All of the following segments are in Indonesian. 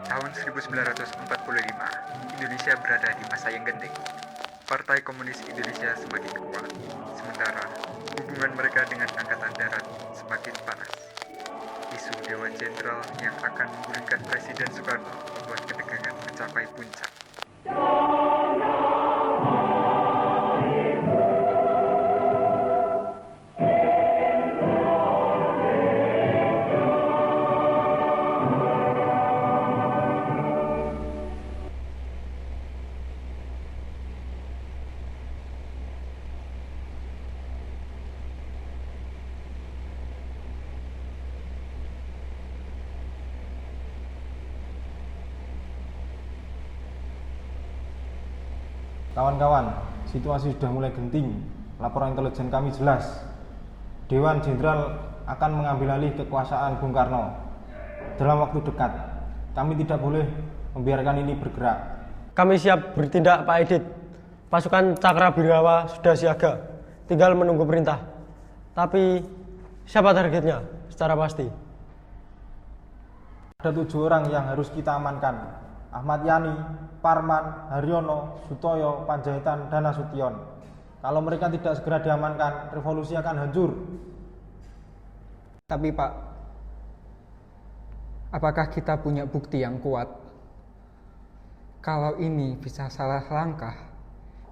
Tahun 1945, Indonesia berada di masa yang genting. Partai Komunis Indonesia semakin kuat, sementara hubungan mereka dengan Angkatan Darat semakin panas. Isu Dewan Jenderal yang akan menggulingkan Presiden Soekarno membuat ketegangan mencapai puncak. Kawan-kawan, situasi sudah mulai genting. Laporan intelijen kami jelas. Dewan Jenderal akan mengambil alih kekuasaan Bung Karno dalam waktu dekat. Kami tidak boleh membiarkan ini bergerak. Kami siap bertindak, Pak Edit. Pasukan Cakra Birawa sudah siaga, tinggal menunggu perintah. Tapi siapa targetnya secara pasti? Ada 7 orang yang harus kita amankan. Ahmad Yani, Parman, Haryono, Sutoyo, Panjaitan, dan Nasution. Kalau mereka tidak segera diamankan, revolusi akan hancur. Tapi Pak, apakah kita punya bukti yang kuat? Kalau ini bisa salah langkah,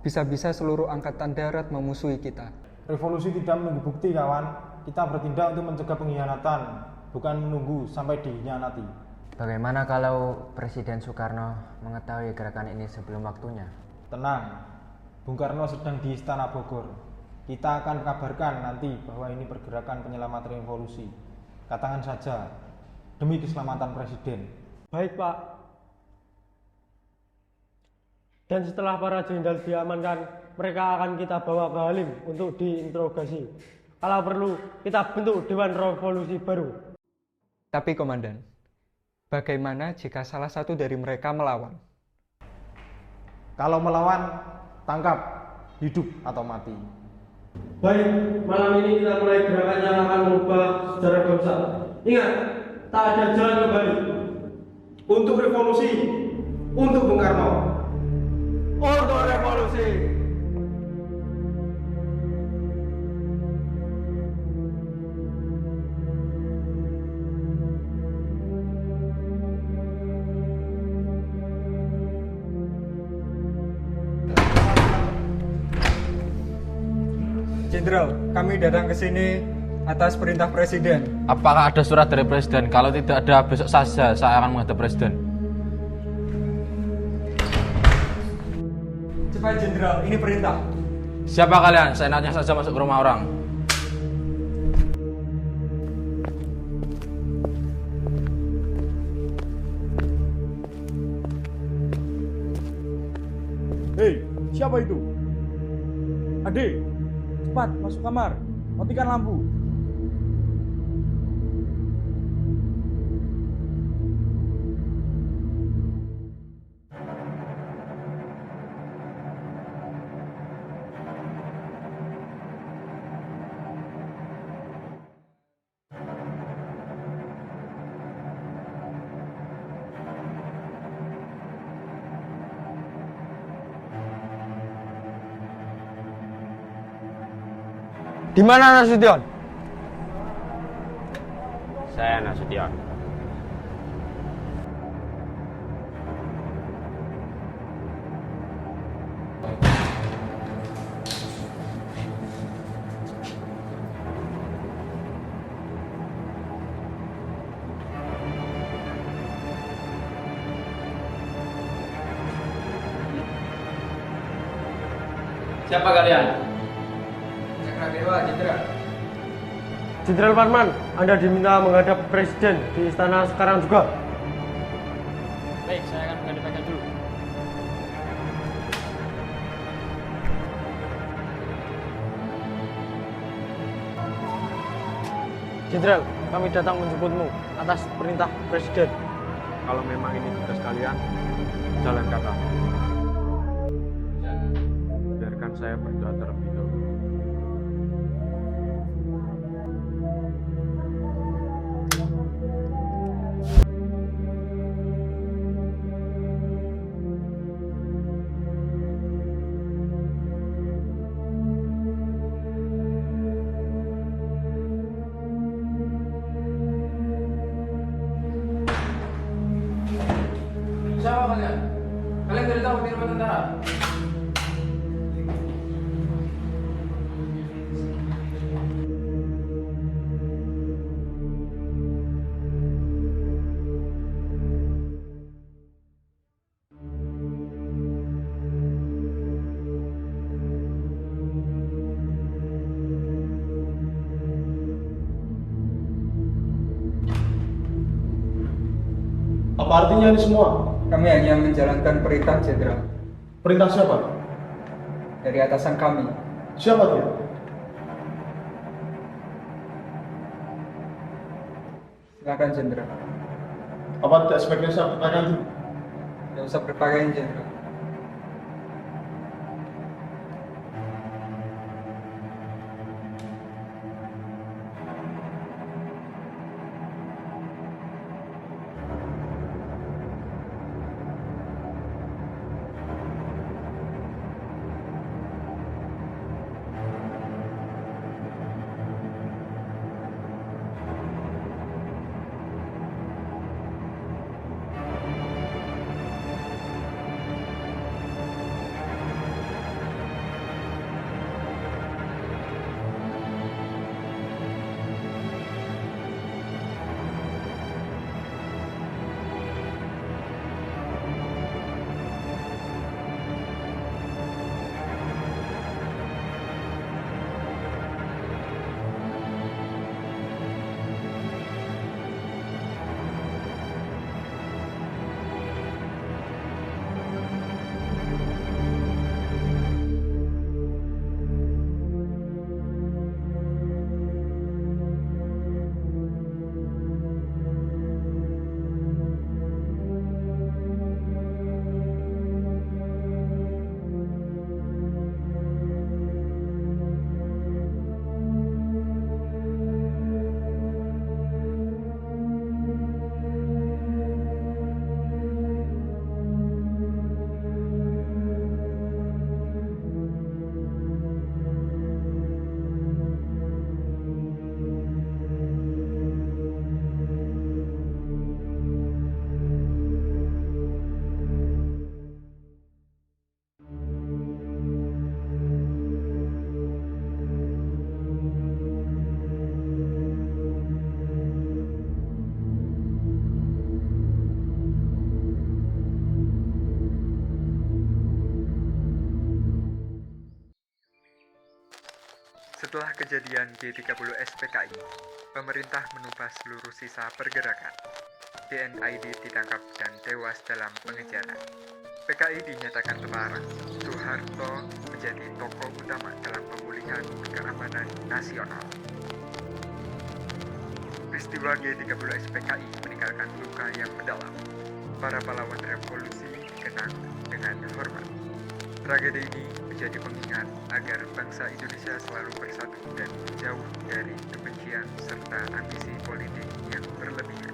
bisa-bisa seluruh angkatan darat memusuhi kita. Revolusi tidak menunggu bukti, kawan. Kita bertindak untuk mencegah pengkhianatan, bukan menunggu sampai dikhianati. Bagaimana kalau Presiden Soekarno mengetahui gerakan ini sebelum waktunya? Tenang, Bung Karno sedang di Istana Bogor. Kita akan kabarkan nanti bahwa ini pergerakan penyelamatan revolusi. Katakan saja, demi keselamatan Presiden. Baik, Pak. Dan setelah para jenderal diamankan, mereka akan kita bawa ke Halim untuk diinterogasi. Kalau perlu, kita bentuk Dewan Revolusi baru. Tapi Komandan, bagaimana jika salah satu dari mereka melawan? Kalau melawan, tangkap, hidup atau mati. Baik, malam ini kita mulai gerakan yang akan mengubah sejarah bangsa. Ingat, tak ada jalan kembali. Untuk revolusi, untuk Bung Karno. Untuk revolusi. Jenderal, kami datang ke sini atas perintah Presiden. Apakah ada surat dari Presiden? Kalau tidak ada, besok saja saya akan menghadap Presiden. Cepat Jenderal, ini perintah. Siapa kalian? Seenaknya saja masuk ke rumah orang. Hei, siapa itu? Adik, cepat masuk kamar, matikan lampu. Di mana Nasution? Saya Nasution. Siapa kalian? Jenderal Parman, Anda diminta menghadap Presiden di istana sekarang juga. Baik, saya akan menghadapkan dulu. Jenderal, kami datang menjemputmu atas perintah Presiden. Kalau memang ini tugas kalian, jalan kata. Biarkan saya berdoa terlebih dahulu. siapa kalian? Kalian tidak tahu di rumah tentara? Apa artinya ini semua? Kami hanya menjalankan perintah jenderal Perintah siapa? dari atasan kami. Siapa dia? Silakan jenderal. Apa tidak sebaiknya saya bertanya dulu? Tidak usah berpakaian jenderal. Setelah kejadian G30 SPKI, pemerintah menubah seluruh sisa pergerakan. DNID ditangkap dan tewas dalam pengejaran. PKI dinyatakan terlarang. Soeharto menjadi tokoh utama dalam pemulihan keamanan nasional. Peristiwa G30 SPKI meninggalkan luka yang mendalam. Para pahlawan revolusi dikenang dengan hormat. Tragedi ini menjadi pengingat agar bangsa Indonesia selalu bersatu dan jauh dari kebencian serta ambisi politik yang berlebihan.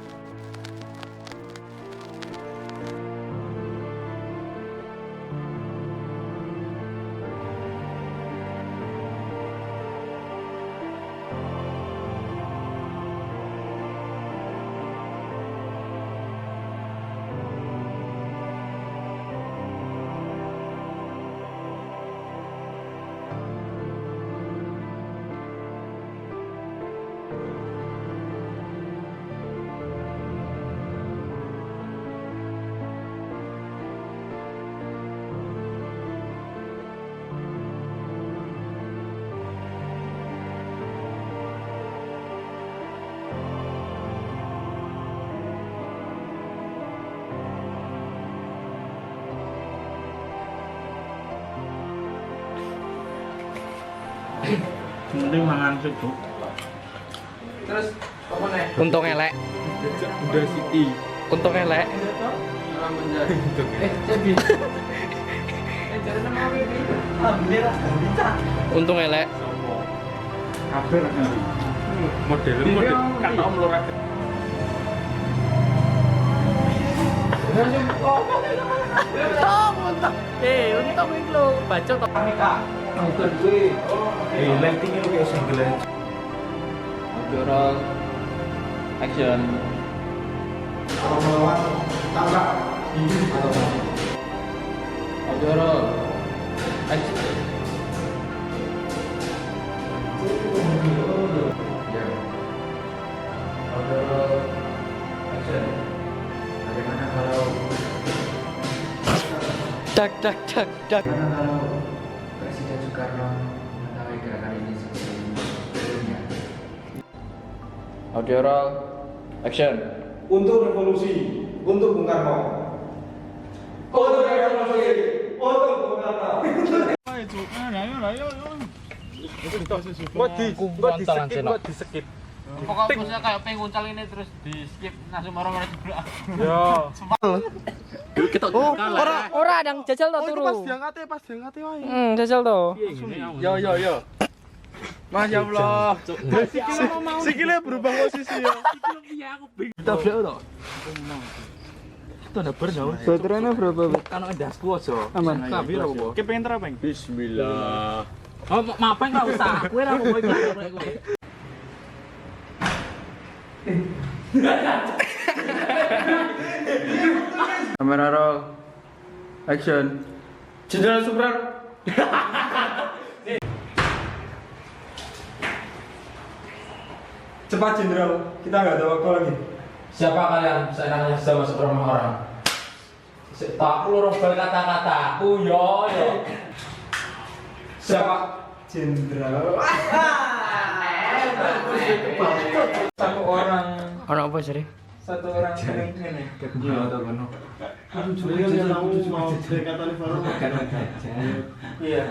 Mending mangan situ. Terus apa nih? Untung elek. Udah siki. Untung elek. Cebi. Jarene mau iki. Ambil bisa. Untung elek. Kabeh lah ngerti. Model kan om lora. Untung. Untung iki lho, bacot to. Mika. Bukan gue. Lighting itu kayak single aja. Dorong. Action. Tabrak Audioral. Action. Ya. Audioral. Action. Bagaimana kalau Bagaimana kalau Presiden Soekarno mengetahui gerakan ini sebelumnya? Audioral. Action. Untuk revolusi, untuk Bung Karno. Untuk revolusi, untuk Bung Karno. Buat di skip. Pokoknya misalnya kayak penguncal ini terus di skip langsung marah-marah juga. Ora adang jajal to turu. Pas diangkate wae. Jajal to. Yo. Masya Allah. Sikile berubah posisi ya. Kita beli to. Itu ada bernyawa. Baterainya berapa? Kan dasku aja. Aman. Kabir apa? Kepengen terapa? Bismillah. Oh, maafin enggak usah. Kowe ra mau kowe. Kamera roll. Action. Jenderal Supran. Cepat Jenderal, kita nggak ada waktu lagi. Siapa kalian? Saya nanya sama seorang orang. Tak perlu robel kata-kataku, yo. Siapa? Jenderal. Satu orang. Orang apa sih? Satu orang ini. Mau berkata-kata baru. Iya.